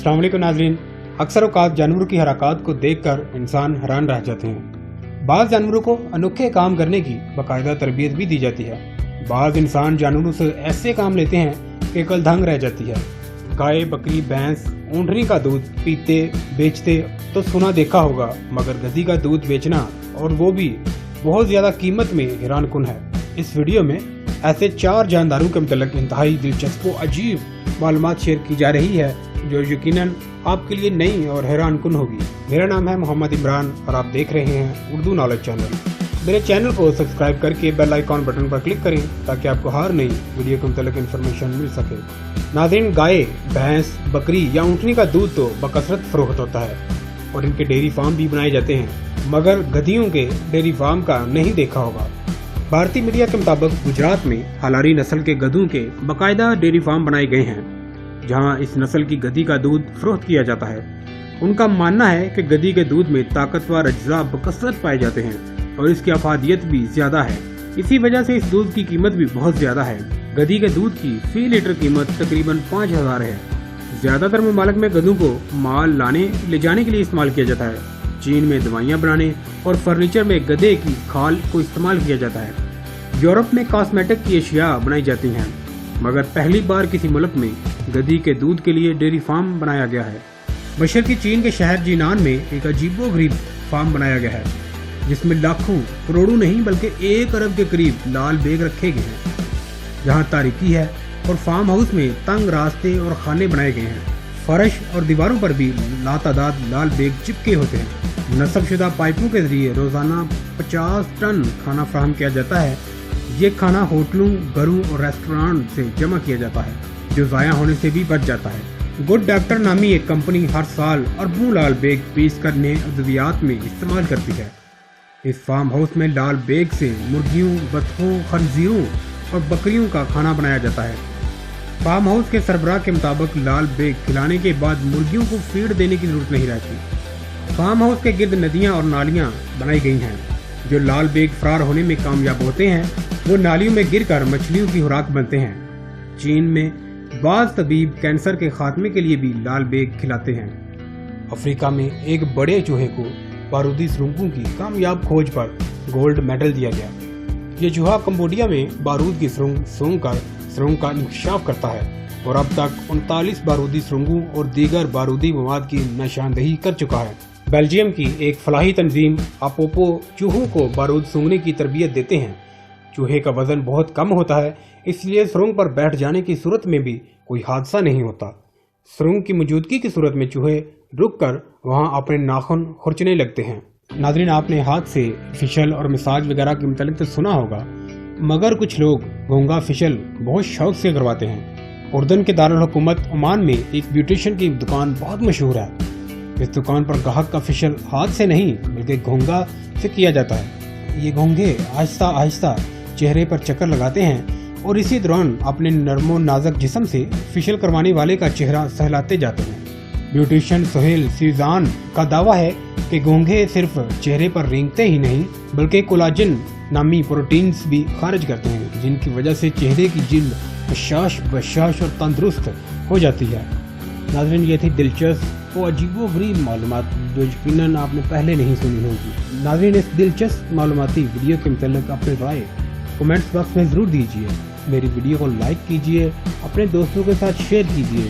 अस्सलाम वालेकुम नाज़रीन। अक्सर औक़ात जानवरों की हरकत को देखकर इंसान हैरान रह जाते हैं। बाज़ जानवरों को अनोखे काम करने की बाकायदा तरबियत भी दी जाती है। बाज़ इंसान जानवरों से ऐसे काम लेते हैं कि अकल दंग रह जाती है। गाय, बकरी, भैंस, ऊँटनी का दूध पीते बेचते तो सुना देखा होगा, मगर गधी का दूध बेचना और वो भी बहुत ज़्यादा कीमत में हैरान कुन है। इस वीडियो में ऐसे 4 जानदारों के मतलब इंतहाई दिलचस्प व अजीब मालूमात शेयर की जा रही है जो यकीनन आपके लिए नई और हैरान कुन होगी। मेरा नाम है मोहम्मद इमरान और आप देख रहे हैं उर्दू नॉलेज चैनल। मेरे चैनल को सब्सक्राइब करके बेल आइकॉन बटन पर क्लिक करें ताकि आपको हर नई वीडियो के मतलब इन्फॉर्मेशन मिल सके। नाज़रीन, गाय, भैंस, बकरी या ऊँटनी का दूध तो बकसरत फरोख्त होता है और इनके डेयरी फार्म भी बनाए जाते हैं, मगर गधियों के डेयरी फार्म का नहीं देखा होगा। भारतीय मीडिया के मुताबिक गुजरात में हालारी नस्ल के गधों के बाकायदा डेयरी फार्म बनाए गए हैं जहां इस नस्ल की गधी का दूध फरोख्त किया जाता है। उनका मानना है कि गधी के दूध में ताकतवर अज्जा बकसरत पाए जाते हैं और इसकी अफादियत भी ज्यादा है। इसी वजह से इस दूध की कीमत भी बहुत ज्यादा है। गधी के दूध की फी लीटर कीमत तकरीबन 5000 है। ज्यादातर ममालिक में गधों को माल लाने ले जाने के लिए इस्तेमाल किया जाता है। चीन में दवाइयाँ बनाने और फर्नीचर में गधे की खाल को इस्तेमाल किया जाता है। यूरोप में कॉस्मेटिक की अशिया बनाई जाती हैं, मगर पहली बार किसी मुल्क में गधी के दूध के लिए डेयरी फार्म बनाया गया है। मशरकी चीन के शहर जीनान में एक अजीबोगरीब फार्म बनाया गया है जिसमें लाखों करोड़ों नहीं बल्कि 1 अरब के करीब लाल बेग रखे गए हैं। जहाँ तारीकी है और फार्म हाउस में तंग रास्ते और खाने बनाए गए हैं। फर्श और दीवारों पर भी लातादाद लाल बेग चिपके होते हैं। नस्बशुदा पाइपों के जरिए रोजाना 50 टन खाना फराहम किया जाता है। ये खाना होटलों, घरों और रेस्टोरेंट से जमा किया जाता है जो ज़ाया होने से भी बच जाता है। गुड डॉक्टर नामी एक कंपनी हर साल अरबों लाल बेग पीस करने अद्वियात में इस्तेमाल करती है। इस फार्म हाउस में लाल बेग से मुर्गियों, बतखों, खंजीरों और बकरियों का खाना बनाया जाता है। फार्म हाउस के सरबराह के मुताबिक लाल बेग खिलाने के बाद मुर्गियों को फीड देने की जरूरत नहीं रहती। फार्म हाउस के गिर्द नदियाँ और नालियाँ बनाई गई हैं। जो लाल बेग फरार होने में कामयाब होते हैं वो नालियों में गिरकर मछलियों की खुराक बनते हैं। चीन में बाज़ तबीब कैंसर के खात्मे के लिए भी लाल बेग खिलाते हैं। अफ्रीका में एक बड़े चूहे को बारूदी सुरंगों की कामयाब खोज पर गोल्ड मेडल दिया गया। ये चूहा कंबोडिया में बारूद की सुरंग सूंघ कर सुरंग का इंकशाफ करता है और अब तक 39 बारूदी सुरंगों और दीगर बारूदी मवाद की निशानदेही कर चुका है। बेल्जियम की एक फलाही तंजीम अपोपो चूहों को बारूद सूंघने की तरबियत देते हैं। चूहे का वजन बहुत कम होता है, इसलिए सुरंग पर बैठ जाने की सूरत में भी कोई हादसा नहीं होता। सुरंग की मौजूदगी की सूरत में चूहे रुककर वहां अपने नाखून खुरचने लगते हैं। नाज़रीन, आपने हाथ से फिशल और मसाज वगैरह के मुतालिक तो सुना होगा, मगर कुछ लोग घोंगा फिशल बहुत शौक से करवाते हैं। उर्दन के दारुल हुकूमत ओमान में एक ब्यूटिशियन की दुकान बहुत मशहूर है। इस दुकान पर ग्राहक का फिशल हाथ से नहीं बल्कि घोंगा से किया जाता है। ये घोंघे आहिस्ता आहिस्ता चेहरे पर चक्कर लगाते हैं और इसी दौरान अपने नरमो नाजुक जिस्म से फिशल करवाने वाले का चेहरा सहलाते जाते हैं। ब्यूटिशियन सोहेल सीजान का दावा है कि घोंघे सिर्फ चेहरे पर रेंगते ही नहीं बल्कि कोलाजन नामी प्रोटीन्स भी खारिज करते हैं, जिनकी वजह से चेहरे की जिल्द बशाश और तंदुरुस्त हो जाती है। नाज़रीन, ये थी दिलचस्प और अजीबोगरीब मालूमात जो यकीनन आपने पहले नहीं सुनी होगी। नाज़रीन, इस दिलचस्प मालूमाती वीडियो के मतलब अपने राय कमेंट्स बॉक्स में ज़रूर दीजिए। मेरी वीडियो को लाइक कीजिए, अपने दोस्तों के साथ शेयर कीजिए